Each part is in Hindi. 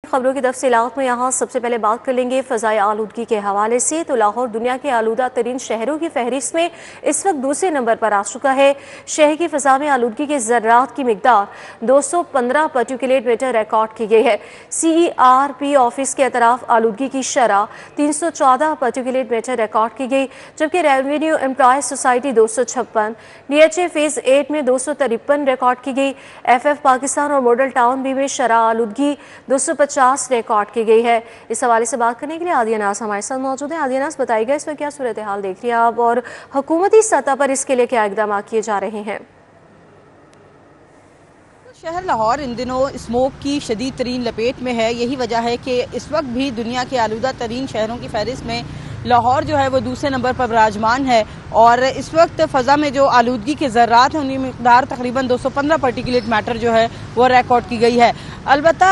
खबरों की तफसीलात में यहाँ सबसे पहले बात कर लेंगे फ़ज़ाई आलूदगी के हवाले से। तो लाहौर दुनिया के आलूदा तरीन शहरों की फहरिस्त में इस वक्त दूसरे नंबर पर आ चुका है। शहर की फ़ज़ा में आलूदगी के ज़र्रात की मिकदार 215 पार्टिकुलेट मीटर रिकॉर्ड की गई है। CERP ऑफिस के अतराफ आलूदगी की शरह 314 पार्टिकुलेट मीटर रिकॉर्ड की गई, जबकि revenue employ society 256, DHA phase 8 में 253 रिकॉर्ड की गई। FF पाकिस्तान और मॉडल टाउन बी में शरह आलूदगी 250 रिकॉर्ड की गई है। इस हवाले से बात करने के लिए आदिया नाज हमारे साथ मौजूद है। आदिया नाज, बताइएगा इसमें क्या सूरत हाल देख रही हैं आप और हुकूमती सतह पर इसके लिए क्या इकदाम किए जा रहे हैं? शहर लाहौर इन दिनों स्मोक की शदीद तरीन लपेट में है। यही वजह है कि इस वक्त भी दुनिया के आलूदा तरीन शहरों की फहरिस्त में लाहौर जो है वो दूसरे नंबर पर विराजमान है। और इस वक्त फ़ज़ा में जो आलूदगी के ज़र्रात हैं उनकी मिक़दार तकरीबन 215 पार्टिकुलेट मैटर जो है वो रिकॉर्ड की गई है। अलबत्ता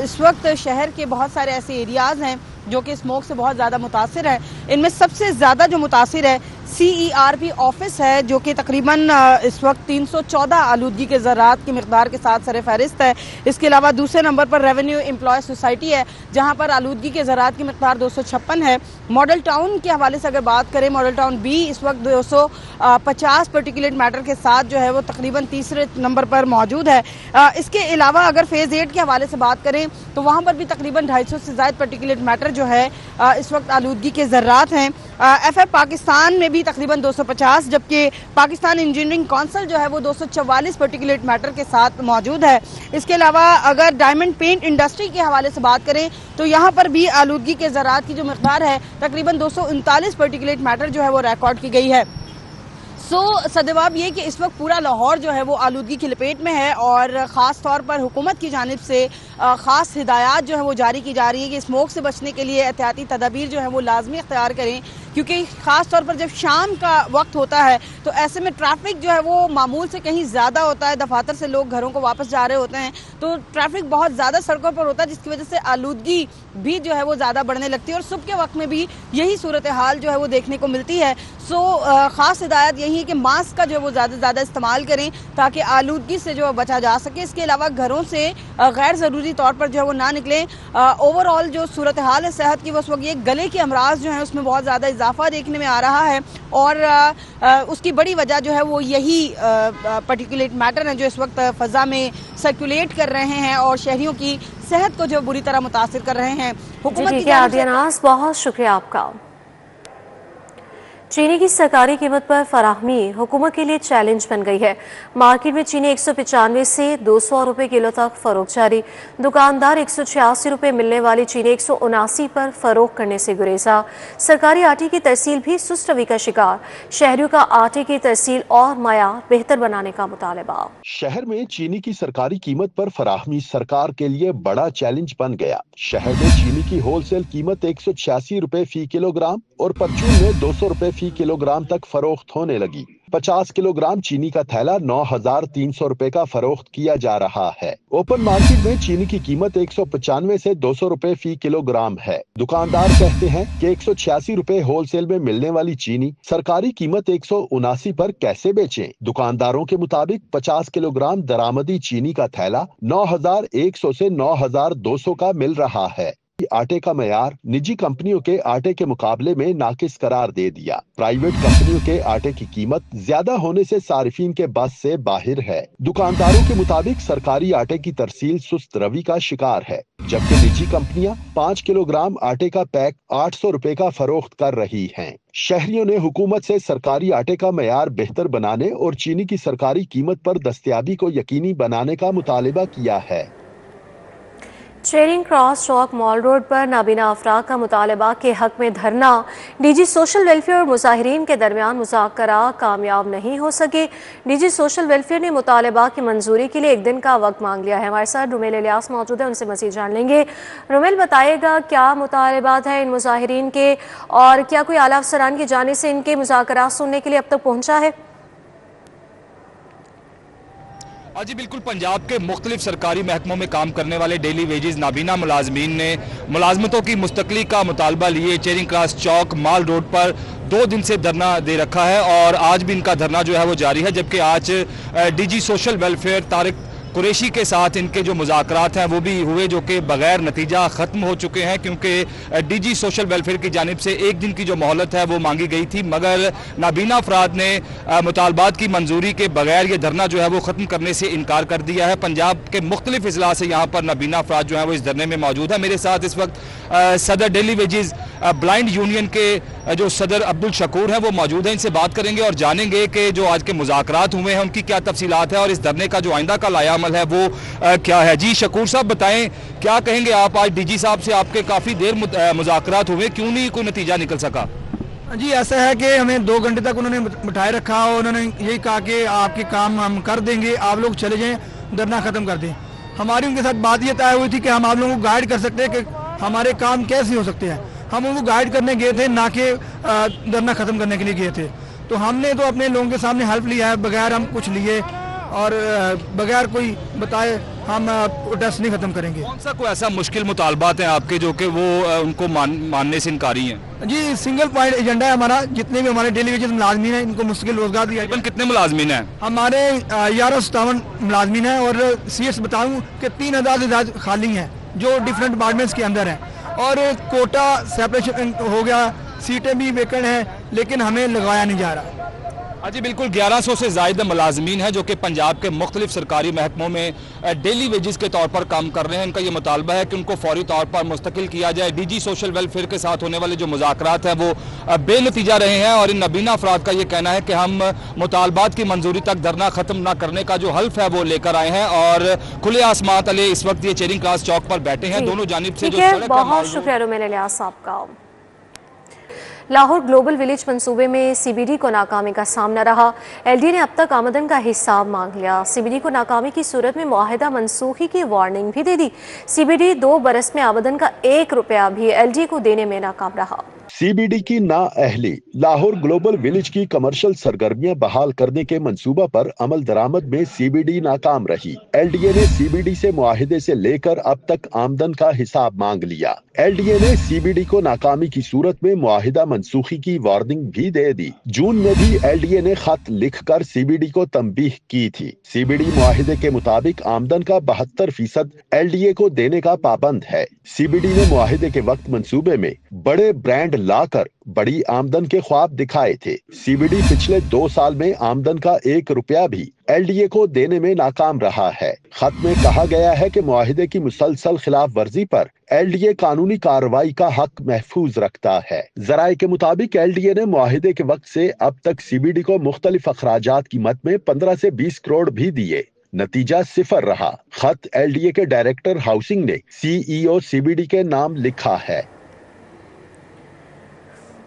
इस वक्त शहर के बहुत सारे ऐसे एरियाज़ हैं जो कि स्मोक से बहुत ज़्यादा मुतासिर है। इनमें सबसे ज़्यादा जो मुतासिर है CERP ऑफिस है, जो कि तकरीबन इस वक्त 314 आलूदगी के ज़रात की मिक़दार के साथ सर फहरिस्त है। इसके अलावा दूसरे नंबर पर रेवेन्यू एम्प्लॉय सोसाइटी है, जहां पर आलूदगी के ज़रात की मिक़दार 256 है। मॉडल टाउन के हवाले से अगर बात करें, मॉडल टाउन B इस वक्त 250 पार्टिकुलेट मैटर के साथ जो है वो तकरीबन तीसरे नंबर पर मौजूद है। इसके अलावा अगर फेज़ 8 के हवाले से बात करें तो वहाँ पर भी तकरीबन 250 से ज़ायद पार्टिकुलेट मैटर जो है इस वक्त आलूदगी के ज़र्रात हैं। FF पाकिस्तान में भी तकरीबन 250, जबकि पाकिस्तान इंजीनियरिंग काउंसिल जो है वो 244 पार्टिकुलेट मैटर के साथ मौजूद है। इसके अलावा अगर डायमंड पेंट इंडस्ट्री के हवाले से बात करें तो यहाँ पर भी आलूदगी के ज़रात की जो मिक़दार है तकरीबन 239 पार्टिकुलेट मैटर जो है वो रिकॉर्ड की गई है। सदवाब ये कि इस वक्त पूरा लाहौर जो है वो आलूदगी की लपेट में है और ख़ास तौर पर हुकूमत की जानिब से ख़ास हिदायत जो है वो जारी की जा रही है कि स्मोक से बचने के लिए एहतियाती तदाबीर जो है वो लाजमी इख्तियार करें, क्योंकि ख़ास तौर पर जब शाम का वक्त होता है तो ऐसे में ट्रैफिक जो है वो मामूल से कहीं ज़्यादा होता है। दफातर से लोग घरों को वापस जा रहे होते हैं तो ट्रैफिक बहुत ज़्यादा सड़कों पर होता है, जिसकी वजह से आलूदगी भी जो है वो ज़्यादा बढ़ने लगती है और सुबह के वक्त में भी यही सूरत हाल जो है वो देखने को मिलती है। ख़ास हिदायत यही है कि मास्क का जो है वो ज़्यादा से ज़्यादा इस्तेमाल करें ताकि आलूदगी से जो बचा जा सके। इसके अलावा घरों से गैर ज़रूरी तौर पर जो है वो ना निकलें। ओवरऑल जो सूरत हाल है सेहत की, वो उस वक्त ये गले के अमराज जो है उसमें बहुत ज़्यादा इजाफा देखने में आ रहा है और उसकी बड़ी वजह जो है वो यही पार्टिकुलेट मैटर है जो इस वक्त फ़ज़ा में सर्कुलेट कर रहे हैं और शहरियों की सेहत को जो बुरी तरह मुतासिर कर रहे हैं। हुकूमत की आदिया नाज, बहुत शुक्रिया आपका। चीनी की सरकारी कीमत पर फराहमी हुकूमत के लिए चैलेंज बन गई है। मार्केट में चीनी 195 से 200 रुपये किलो तक फरोख्त जारी। दुकानदार 186 रुपये मिलने वाली चीनी 179 पर फरोख्त करने से गुरेजा। सरकारी आटे की तरसील भी सुस्त रवि का शिकार। शहरियों का आटे की तरसील और मयार बेहतर बनाने का मुतालबा। शहर में चीनी की सरकारी कीमत पर फराहमी सरकार के लिए बड़ा चैलेंज बन गया। शहर में चीनी की होलसेल कीमत 186 रुपए फी किलोग्राम और परचून में 200 रुपए फी किलोग्राम तक फरोख्त होने लगी। 50 किलोग्राम चीनी का थैला 9,300 रुपए का फरोख्त किया जा रहा है। ओपन मार्केट में चीनी की कीमत 195 से 200 रुपए फी किलोग्राम है। दुकानदार कहते हैं कि 186 रुपए होलसेल में मिलने वाली चीनी सरकारी कीमत 179 पर कैसे बेचें। दुकानदारों के मुताबिक 50 किलोग्राम दरामदी चीनी का थैला 9,100 से 9,200 का मिल रहा है। आटे का मयार निजी कंपनियों के आटे के मुकाबले में नाकिस करार दे दिया। प्राइवेट कंपनियों के आटे की कीमत ज्यादा होने से सारिफीन के बस से बाहर है। दुकानदारों के मुताबिक सरकारी आटे की तरसील सुस्त रवि का शिकार है, जबकि निजी कंपनियां 5 किलोग्राम आटे का पैक 800 रुपए का फरोख्त कर रही हैं। शहरियों ने हुकूमत से सरकारी आटे का मयार बेहतर बनाने और चीनी की सरकारी कीमत पर दस्तयाबी को यकीनी बनाने का मुतालिबा किया है। चेरिंग क्रॉस चौक मॉल रोड पर नाबीना अफराद का मुतालबा के हक में धरना। DG सोशल वेलफेयर और मुजाहिरीन के दरमियान मुज़ाकरा कामयाब नहीं हो सके। DG सोशल वेलफेयर ने मुतालबा की मंजूरी के लिए 1 दिन का वक्त मांग लिया है। हमारे साथ रुमेल इलियास मौजूद है, उनसे मज़ीद जान लेंगे। रुमेल, बताइएगा क्या मुतालबात हैं इन मुजाहिरीन के और क्या कोई आला अफसरान की जानिब से इनके मुज़ाकरा सुनने के लिए अब तक पहुँचा है? जी बिल्कुल, पंजाब के मुख्तलिफ सरकारी महकमों में काम करने वाले डेली वेजेस नाबीना मुलाजमीन ने मुलाजमतों की मुस्तकली का मुतालबा लिए चेरिंग क्रॉस चौक माल रोड पर 2 दिन से धरना दे रखा है और आज भी इनका धरना जो है वो जारी है। जबकि आज DG social welfare Tariq Qureshi के साथ इनके जो मुज़ाकरात हैं वो भी हुए, जो कि बगैर नतीजा ख़त्म हो चुके हैं, क्योंकि डीजी सोशल वेलफेयर की जानिब से 1 दिन की जो मोहलत है वो मांगी गई थी, मगर नाबीना अफराद ने मुतालबात की मंजूरी के बगैर ये धरना जो है वो ख़त्म करने से इनकार कर दिया है। पंजाब के मुख्तलिफ अजला से यहाँ पर नाबीना अफराद जो है वो इस धरने में मौजूद है। मेरे साथ इस वक्त सदर डेली वेजेस ब्लाइंड यूनियन के जो सदर अब्दुल शकूर हैं वो मौजूद हैं। इनसे बात करेंगे और जानेंगे कि जो आज के मुज़ाकरात हुए हैं उनकी क्या तफसीलात है और इस धरने का जो आइंदा का लायामल है वो क्या है। जी शकूर साहब, बताएं क्या कहेंगे आप। आज डीजी साहब से आपके काफ़ी देर मुज़ाकरात हुए, क्यों नहीं कोई नतीजा निकल सका? जी, ऐसा है कि हमें 2 घंटे तक उन्होंने बिठाए रखा और उन्होंने यही कहा कि आपके काम हम कर देंगे, आप लोग चले जाएं, धरना ख़त्म कर दें। हमारी उनके साथ बात ये तय हुई थी कि हम आप लोगों को गाइड कर सकते हैं कि हमारे काम कैसे हो सकते हैं। हम उनको गाइड करने गए थे, ना कि धरना ख़त्म करने के लिए गए थे। तो हमने तो अपने लोगों के सामने हेल्प लिया है, बगैर हम कुछ लिए और बगैर कोई बताए हम प्रोटेस्ट नहीं खत्म करेंगे। कौन सा कोई ऐसा मुश्किल मुतालबात हैं आपके जो कि वो उनको मानने से इनकारी हैं? जी, सिंगल पॉइंट एजेंडा है हमारा। जितने भी हमारे डेली वेजेस मुलाजमीन हैं इनको मुश्किल रोजगार दिया जाए। कितने मुलाजमीन हैं? हमारे 1157 मुलाजमीन हैं और सीट्स बताऊं कि 3000 से ज़्यादा खाली हैं जो डिफरेंट डिपार्टमेंट्स के अंदर हैं, और कोटा सेपरेशन हो गया, सीटें भी वेकेंट हैं लेकिन हमें लगाया नहीं जा रहा। जी बिल्कुल, 1100 से ज़ायद मुलाजमीन हैं जो कि पंजाब के मुख्तलिफ सरकारी महकमों में डेली वेजेस के तौर पर काम कर रहे हैं। इनका ये मुतालबा है कि उनको फौरी तौर पर मुस्तकिल किया जाए। डीजी सोशल वेलफेयर के साथ होने वाले जो मुज़ाकरात हैं वो बेनतीजा रहे हैं और इन नबीना अफराद का ये कहना है कि हम मुतालबात की मंजूरी तक धरना ख़त्म न करने का जो हल्फ है वो लेकर आए हैं और खुले आसमान तले इस वक्त ये चेरिंग क्रॉस चौक पर बैठे हैं। दोनों जानिब से जो सड़क है। बहुत शुक्रिया रुमैन इलियास साहब का। लाहौर ग्लोबल विलेज मंसूबे में सीबीडी को नाकामी का सामना रहा। एलडी ने अब तक आमदन का हिसाब मांग लिया। सीबीडी को नाकामी की सूरत में मुआहिदा मनसूखी की वार्निंग भी दे दी। सीबीडी 2 बरस में आमदन का 1 रुपया भी एलडी को देने में नाकाम रहा। सीबीडी की नाअहली लाहौर ग्लोबल विलेज की कमर्शियल सरगर्मियां बहाल करने के मंसूबा पर अमल दरामद में सीबीडी नाकाम रही। एलडीए ने सीबीडी से मुआहिदे से लेकर अब तक आमदन का हिसाब मांग लिया। एलडीए ने सीबीडी को नाकामी की सूरत में मुआहिदा मनसूखी की वार्निंग भी दे दी। जून में भी एलडीए ने खत लिखकर सीबीडी को तंबीह की थी। सीबीडी मुआहिदे के मुताबिक आमदन का 72% एलडीए को देने का पाबंद है। सीबीडी ने मुआहिदे के वक्त मंसूबे में बड़े ब्रांड लाकर बड़ी आमदन के ख्वाब दिखाए थे। सीबीडी पिछले 2 साल में आमदन का 1 रुपया भी एलडीए को देने में नाकाम रहा है। खत में कहा गया है कि मुआहिदे की मुसलसल खिलाफ वर्जी पर एलडीए कानूनी कार्रवाई का हक महफूज रखता है। जराये के मुताबिक एलडीए ने मुआहिदे के वक्त से अब तक सीबीडी को मुख्तलिफ अखराजात की मद में 15 से 20 करोड़ भी दिए। नतीजा 0 रहा। खत एलडीए के डायरेक्टर हाउसिंग ने सीईओ सीबीडी के नाम लिखा है।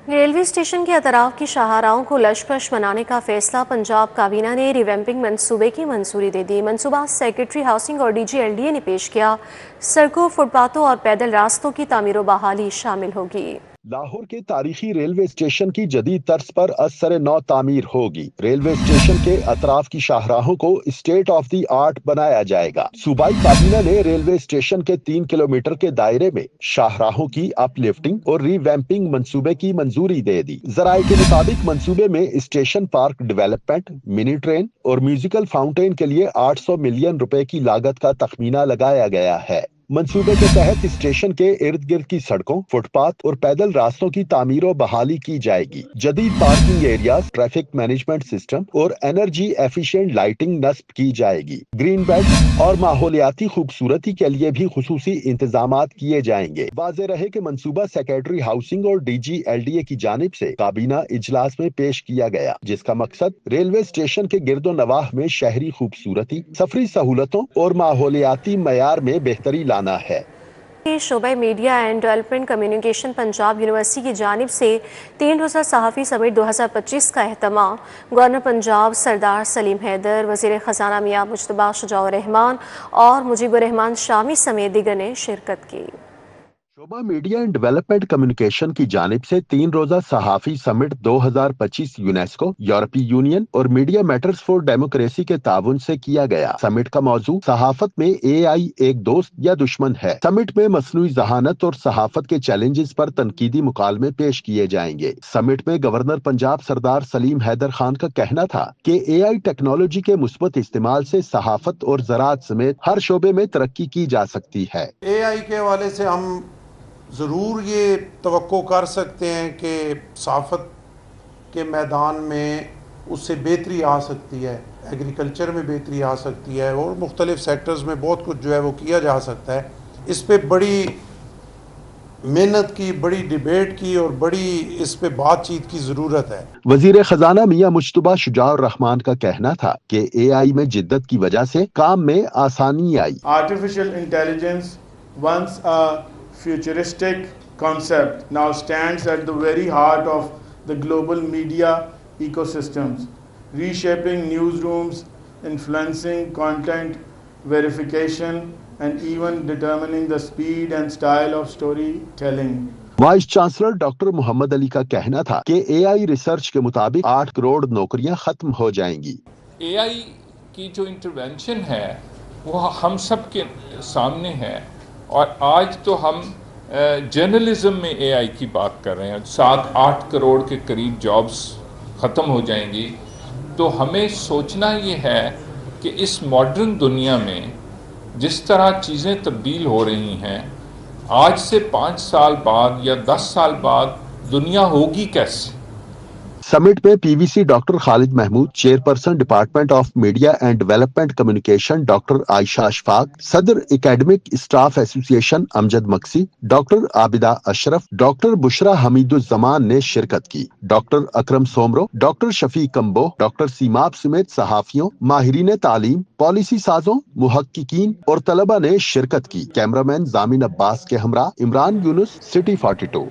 रेलवे स्टेशन के अतराफ की शाहराहों को लशपश बनाने का फैसला। पंजाब काबीना ने रिवैम्पिंग मंसूबे की मंजूरी दे दी। मंसूबा सेक्रेटरी हाउसिंग और डीजी एलडीए ने पेश किया। सड़कों, फुटपाथों और पैदल रास्तों की तामीर व बहाली शामिल होगी। लाहौर के तारीखी रेलवे स्टेशन की जदीद तर्ज पर असर नौ तामीर होगी। रेलवे स्टेशन के अतराफ की शाहराहों को स्टेट ऑफ द आर्ट बनाया जाएगा। सूबाई काबीना ने रेलवे स्टेशन के 3 किलोमीटर के दायरे में शाहराहों की अपलिफ्टिंग और रिवैम्पिंग मंसूबे की मंजूरी दे दी। जराये के मुताबिक मंसूबे में station park development, mini train और म्यूजिकल फाउंटेन के लिए 800 मिलियन रुपए की लागत का तखमीना लगाया गया है। मंसूबे के तहत स्टेशन के इर्द गिर्द की सड़कों, फुटपाथ और पैदल रास्तों की तामीर और बहाली की जाएगी। जदीद parking areas, traffic management system और एनर्जी एफिशिएंट लाइटिंग नस्ब की जाएगी। ग्रीन बेल्ट और माहौलियाती खूबसूरती के लिए भी खुसूसी इंतजामात किए जाएंगे। वाज़ेह रहे कि मंसूबा सेक्रेटरी हाउसिंग और डीजी एलडीए की जानिब से काबीना इजलास में पेश किया गया, जिसका मकसद रेलवे स्टेशन के गिरदो नवाह में शहरी खूबसूरती, सफरी सहूलतों और माहौलियाती मयार में बेहतरी लाना है। शोबा media and development communication Punjab university की जानिब से 3 रोज़ा सहाफ़ी समिट 2025 का एहतमाम। गवर्नर पंजाब सरदार सलीम हैदर, वज़ीर ख़जाना मियां मुज्तबा शुजाउर रहमान और मुजीबुर रहमान शामी समेत दीगर ने शिरकत की। शोभा मीडिया एंड डेवलपमेंट कम्युनिकेशन की जानिब से 3 रोजा सहाफी समिट 2025 यूनेस्को, यूरोपीय यूनियन और मीडिया मैटर्स फॉर डेमोक्रेसी के ताउन से किया गया। समिट का मौजू सहाफत में AI एक दोस्त या दुश्मन है। समिट में मसनूई जहानत और सहाफत के चैलेंजेस पर तनकीदी मुकालमे पेश किए जाएंगे। समिट में गवर्नर पंजाब सरदार सलीम हैदर खान का कहना था कि AI टेक्नोलॉजी के मुस्बत इस्तेमाल से सहाफत और ज़राअत समेत हर शोबे में तरक्की की जा सकती है। AI के हवाले से हम ज़रूर ये तवक्को कर सकते हैं कि सहाफ़त के मैदान में उससे बेहतरी आ सकती है, एग्रीकल्चर में बेहतरी आ सकती है और मुख्तलिफ सेक्टर्स में बहुत कुछ जो है वो किया जा सकता है। इस पे बड़ी मेहनत की, बड़ी डिबेट की और बड़ी इस पे बातचीत की ज़रूरत है। वज़ीर ख़जाना मियां मुश्तबा शुजाउर रहमान का कहना था कि AI में जिद्दत की वजह से काम में आसानी आई। Artificial intelligence once a futuristic concept now stands at the very heart of the global media ecosystems, reshaping newsrooms, influencing content verification, and even determining the speed and style of storytelling. Vice chancellor doctor Mohammad Ali का कहना था कि AI रिसर्च के मुताबिक 8 करोड़ नौकरियां खत्म हो जाएंगी। AI की जो इंटरवेंशन है वो हम सब के सामने है और आज तो हम जर्नलिज्म में AI की बात कर रहे हैं। 7-8 करोड़ के करीब जॉब्स ख़त्म हो जाएंगी। तो हमें सोचना ये है कि इस मॉडर्न दुनिया में जिस तरह चीज़ें तब्दील हो रही हैं, आज से 5 साल बाद या 10 साल बाद दुनिया होगी कैसे। समिट में PVC doctor Khalid Mahmood, chairperson department of media and development communication doctor Ayesha Ashfaq, सदर academic staff association Amjad Maksi, doctor Abida Ashraf, doctor Bushra Hamiduzzaman ने शिरकत की। Doctor Akram Soomro, doctor Shafiq Kamboh, doctor Seemab समेत सहाफियों, माहिरीन तालीम, पॉलिसी साजों, मुहक्किकीन और तलबा ने शिरकत की। कैमरामैन जामिन अब्बास के हमरा इमरान यूनुस, सिटी 42।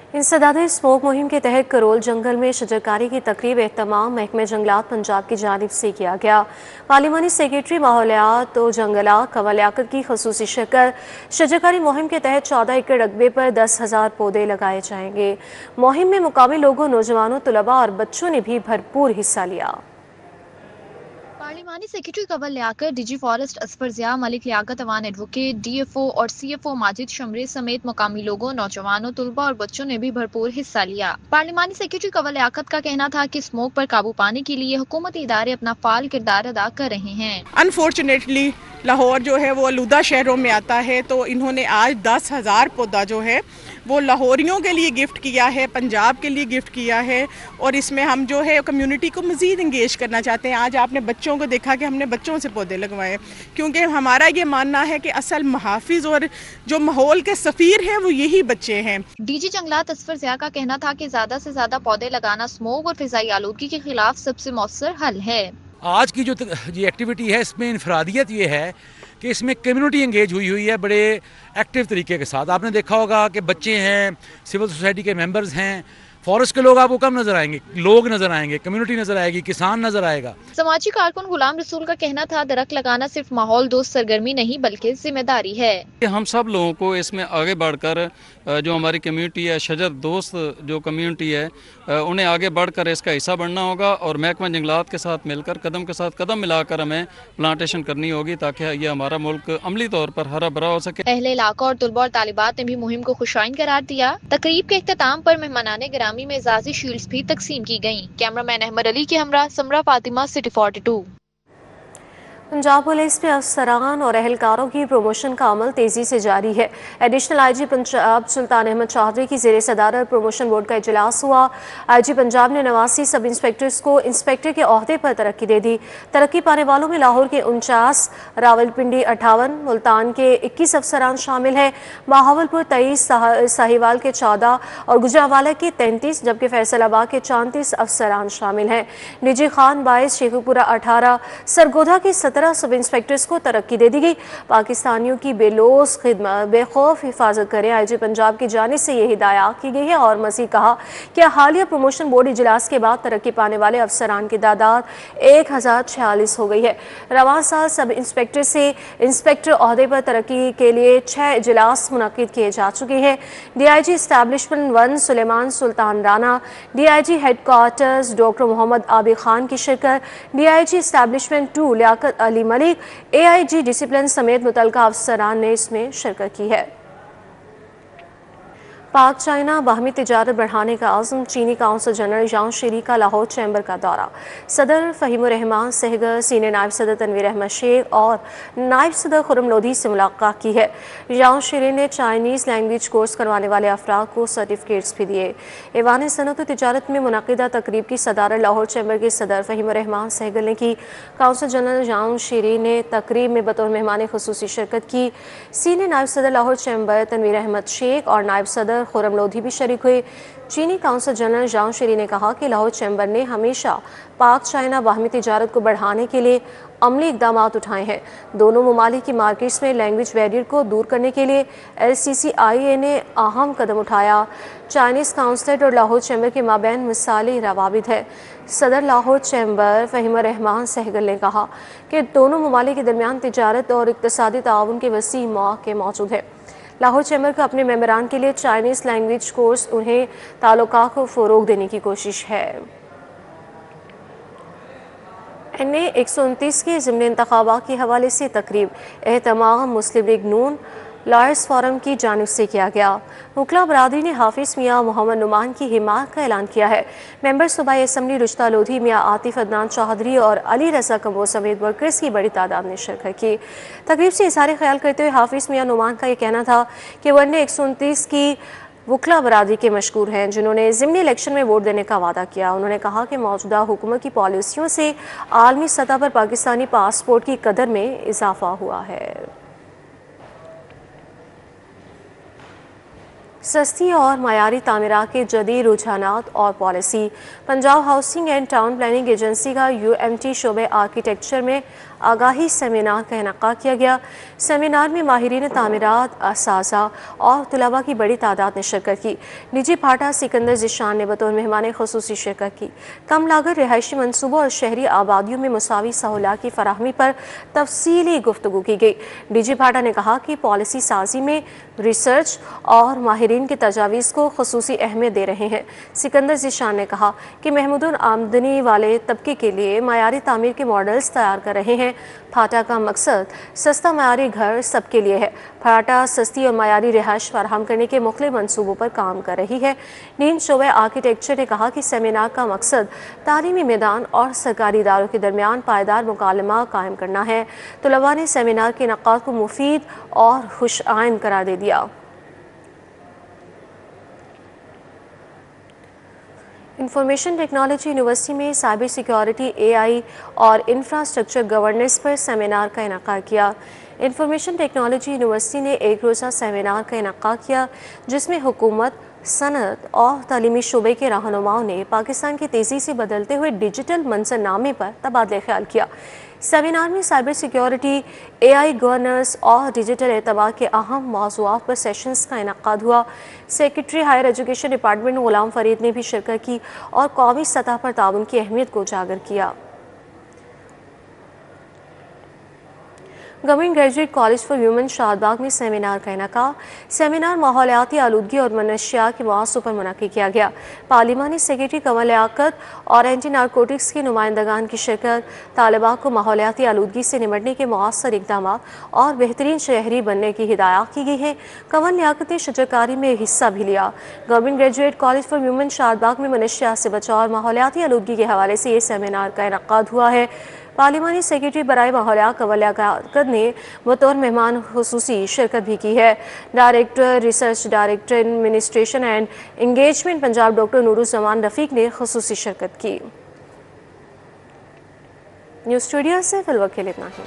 इंसदाद स्मोक मुहिम के तहत करोल जंगल में शजरकारी की तकरीब एहतमाम महकमे जंगलात पंजाब की जानिब से किया गया। पार्लिमानी सेक्रेटरी माहौलियात और जंगलात कंवर लियाकत की खसूसी शिरकत। शजरकारी मुहिम के तहत 14 एकड़ रकबे पर 10,000 पौधे लगाए जाएंगे। मुहिम में मुकामी लोगों, नौजवानों, तलबा और बच्चों ने भी भरपूर हिस्सा लिया। पार्लिमानी secretary Kanwar Liaqat, DG forest Asfar Zia, Malik Liaqat Awan advocate, DFO और CFO माजिद शमरे समेत मुकामी लोगों, नौजवानों, तलबा और बच्चों ने भी भरपूर हिस्सा लिया। पार्लिमानी सेक्रेटरी कंवर लियाकत का कहना था कि स्मोक पर काबू पाने के लिए हुकूमती इदारे अपना फाल किरदार अदा कर रहे हैं। अनफॉर्चुनेटली लाहौर जो है वो आलूदा शहरों में आता है, तो इन्होंने आज 10,000 पौधा जो है वो लाहौरियों के लिए गिफ्ट किया है, पंजाब के लिए गिफ्ट किया है और इसमें हम जो है कम्युनिटी को मज़ीद इंगेज करना चाहते हैं। आज आपने बच्चों को देखा कि हमने बच्चों से पौधे लगवाए, क्योंकि हमारा ये मानना है कि असल मुहाफिज और जो माहौल के सफ़ीर हैं वो यही बच्चे हैं। DG जंगलात असफर ज़िया का कहना था कि ज़्यादा से ज़्यादा पौधे लगाना स्मोक और फिज़ाई आलूदगी के खिलाफ सबसे मौसर हल है। आज की जो एक्टिविटी है इसमें इनफरादियत ये है कि इसमें कम्युनिटी एंगेज हुई है बड़े एक्टिव तरीके के साथ। आपने देखा होगा कि बच्चे हैं, सिविल सोसाइटी के मेंबर्स हैं, फॉरेस्ट के लोग आपको कम नजर आएंगे, लोग नजर आएंगे, कम्युनिटी नजर आएगी, किसान नजर आएगा। समाजी कारकुन गुलाम रसूल का कहना था दरख्त लगाना सिर्फ माहौल दोस्त सरगर्मी नहीं बल्कि जिम्मेदारी है। हम सब लोगों को इसमें आगे बढ़कर जो हमारी कम्युनिटी है, शजर दोस्त जो कम्युनिटी है, उन्हें आगे बढ़कर इसका हिस्सा बनना होगा और महकमा जंगलात के साथ मिलकर कदम के साथ कदम मिलाकर हमें प्लांटेशन करनी होगी ताकि ये हमारा मुल्क अमली तौर पर हरा भरा हो सके। अहले इलाका और तलबा और तालिबात ने भी मुहिम को खुशाइन करार दिया। तकरीब के इख्तिताम पर मेहमानाने गिरामी में एजाज़ी शील्ड्स भी तकसीम की गयी। कैमरामैन अहमद अली के हमरा समरा फातिमा, सिटी 42। पंजाब पुलिस में अफसरान और एहलकारों की प्रमोशन का अमल तेजी से जारी है। एडिशनल IG पंजाब सुल्तान अहमद चौधरी की ज़ेरे सदारत प्रमोशन बोर्ड का इजलास हुआ। IG पंजाब ने 89 सब इंस्पेक्टर्स को इंस्पेक्टर के ओहदे पर तरक्की दे दी। तरक्की पाने वालों में लाहौर के 49, रावलपिंडी 58, मुल्तान के 21 अफसरान शामिल हैं। बहावलपुर 23, साहिवाल के 14 और गुजरावाला के 33, जबकि फैसलाबाद के 34 अफसरान शामिल हैं। निजी खान 22, शेखुपुरा 18, सरगोधा के 17 सब इंस्पेक्टर्स को तरक्की दे दी गई। पाकिस्तानियों की बेलोस खिदमत बेखौफ हिफाजत करें, IG पंजाब की जानिब से ये हिदायत की गई है। और मज़ीद कहा कि हालिया प्रमोशन बोर्ड इजलास के बाद तरक्की पाने वाले अफसरान की तादाद 1046 हो गई है। रवां साल सब इंस्पेक्टर से इंस्पेक्टर ओहदे पर तरक्की के लिए 6 इजलास मुनक्किद किए जा चुके हैं। DIG establishment 1 Suleman Sultan Rana, DIG headquarters doctor Mohammad Abid Khan की शिरकत, DIG establishment 2 Liaquat Ali Malik, AIG discipline समेत मुतल्लिका अफसरान ने इसमें शिरकत की है। पाक चाइना बाहमी तिजारत बढ़ाने का आज़म, चीनी काउंसिल जनरल जान शीरी का लाहौर चैम्बर का दौरा। सदर फ़हीमुर रहमान सहगर, सीनियर नायब सदर तनवीर अहमद शेख और नायब सदर खुर्रम लोधी से मुलाकात की है। जान शीरी ने चाइनीज़ लैंग्वेज कोर्स करवाने वाले अफराद को सर्टिफिकेट्स भी दिए। ऐवान सनअत व तिजारत में मुनक़िदा तकरीब की सदारत लाहौर चैम्बर के सदर फ़हीमुर रहमान सहगर ने की। काउंसिल जनरल जान शीरी ने तकरीब में बतौर मेहमान खुसूसी शिरकत की। सीनियर नायब सदर लाहौर चैम्बर तनवीर अहमद शेख और नायब सदर खुर्रम लोधी भी शरीक हुए। चीनी काउंसिल जनरल जान शीरी ने कहा कि लाहौर चैम्बर ने हमेशा पाक चाइना बाहमी तिजारत को बढ़ाने के लिए अमली इकदाम उठाए हैं। दोनों ममालिक की मार्केट्स में लैंग्वेज बैरियर को दूर करने के लिए LCCIA ने अहम कदम उठाया। चाइनीज़ काउंसलेट और लाहौर चैम्बर के माबैन मिसाली रवाबित है। सदर लाहौर चैम्बर फ़हीमुर रहमान सहगल ने कहा कि दोनों ममालिक के दरमियान तिजारत और इक़्तिसादी ताउन के वसी मौक़े मौजूद हैं। लाहौर चैम्बर का अपने मेंबरान के लिए चाइनीज़ लैंग्वेज कोर्स उन्हें ताल्लुकात को फ़रोग़ देने की कोशिश है। NA 129 के ज़िमनी इंतख़ाबात के हवाले से तकरीब एहतमाम मुस्लिम लीग नून लॉयर्स फोरम की जानिब से किया गया। वकला बरादरी ने हाफिज़ मियाँ मोहम्मद नुमान की हिमायत का ऐलान किया है। मेंबर सूबाई असम्बली रुश्ता लोधी, मियाँ आतिफ अदनान चौधरी और अली रज़ा कम्बो समेत वर्कर्स की बड़ी तादाद ने शिरकत की। तकरीब से इज़हार ख्याल करते हुए हाफिज़ मियाँ नुमान का यह कहना था कि वह NA 129 की वकला बरादरी के मशकूर हैं जिन्होंने ज़िमनी इलेक्शन में वोट देने का वादा किया। उन्होंने कहा कि मौजूदा हुकूमत की पॉलिसियों से आलमी सतह पर पाकिस्तानी पासपोर्ट की कदर में इजाफा हुआ है। सस्ती और मयारी तामीरात के जदीद रुझानात और policy. Punjab housing and town planning agency का UMT शोबे आर्किटेक्चर में आगाही सेमिनार का इनेकाद किया गया। सेमिनार में माहिरीन तामीरात, असासा और तलबा की बड़ी तादाद ने शिरकत की। निजी भाटा सिकंदर ज़िशान ने बतौर मेहमान खुसूसी शिरकत की। कम लागत रिहायशी मनसूबों और शहरी आबादियों में मुसावी सहूलियात की फराहमी पर तफसीली गुफ्तगू की गई। DG भाटा ने कहा कि पॉलिसी साजी में रिसर्च और माहिरीन की तजावीज़ को खुसूसी अहमियत दे रहे हैं। सिकंदर ज़िशान ने कहा कि महमूदुन आमदनी वाले तबके के लिए मयारी तामीर के मॉडल्स तैयार कर रहे हैं। फाटा का मकसद सस्ता मयारी घर सबके लिए है। फाटा सस्ती और मयारी रिहाइश फराहम करने के मुख्तलिफ मनसूबों पर काम कर रही है। नींद शोबे आर्किटेक्चर ने कहा कि सेमिनार का मकसद तालीमी मैदान और सरकारी इदारों के दरमियान पायदार मुकालमा कायम करना है। तलबा ने सेमिनार के इनेकाद को मुफीद और खुशआइन करार दे दिया। इंफॉर्मेशन टेक्नोलॉजी यूनिवर्सिटी में साइबर सिक्योरिटी, AI और इंफ्रास्ट्रक्चर गवर्नेंस पर सेमिनार का इनेकाद किया। इंफॉर्मेशन टेक्नोलॉजी यूनिवर्सिटी ने एक रोज़ा सेमिनार का इनेकाद किया जिसमें हुकूमत, सनअत और तालीमी शोबे के रहनुमाओं ने पाकिस्तान के तेज़ी से बदलते हुए डिजिटल मंजरनामे पर तबादला ख्याल किया। सेमिनार में साइबर सिक्योरिटी, AI गवर्नेंस और डिजिटल एतबार के अहम मौज़ूआत पर सेशंस का इनेकाद हुआ। Secretary higher education department Ghulam Farid ने भी शिरकत की और कौमी सतह पर ताउन की अहमियत को उजागर किया। Government graduate college for women Shahbagh में सेमिनार का इनेकाद। सेमिनार माहौलियाती आलूदगी और मनशियात के मौज़ू पर मुनक़िद किया गया। पार्लिमानी सेक्रेटरी कंवल लियाकत और एंटी नारकोटिक्स के नुमाइंदगान की शिरकत। तालिबात को माहौलियाती आलूदगी से निपटने के मौसर इक़दाम और बेहतरीन शहरी बनने की हिदायत की गई है। कंवल लियाकत ने शजरकारी में हिस्सा भी लिया। Government graduate college for women Shahbagh में मनशियात से बचाव और माहौलियाती आलूदगी के हवाले से ये सेमिनार का इनेकाद हुआ है। पार्लिमानी सेक्रेटरी बराए माहौलियात कंवल लियाकत ने बतौर मेहमान खुसूसी शिरकत भी की है। Director research, director administration and engagement Punjab doctor Nooruzzaman Rafiq ने खुसूसी शिरकत की। न्यूज़ स्टूडियो से फिलहाल के लिए इतना ही।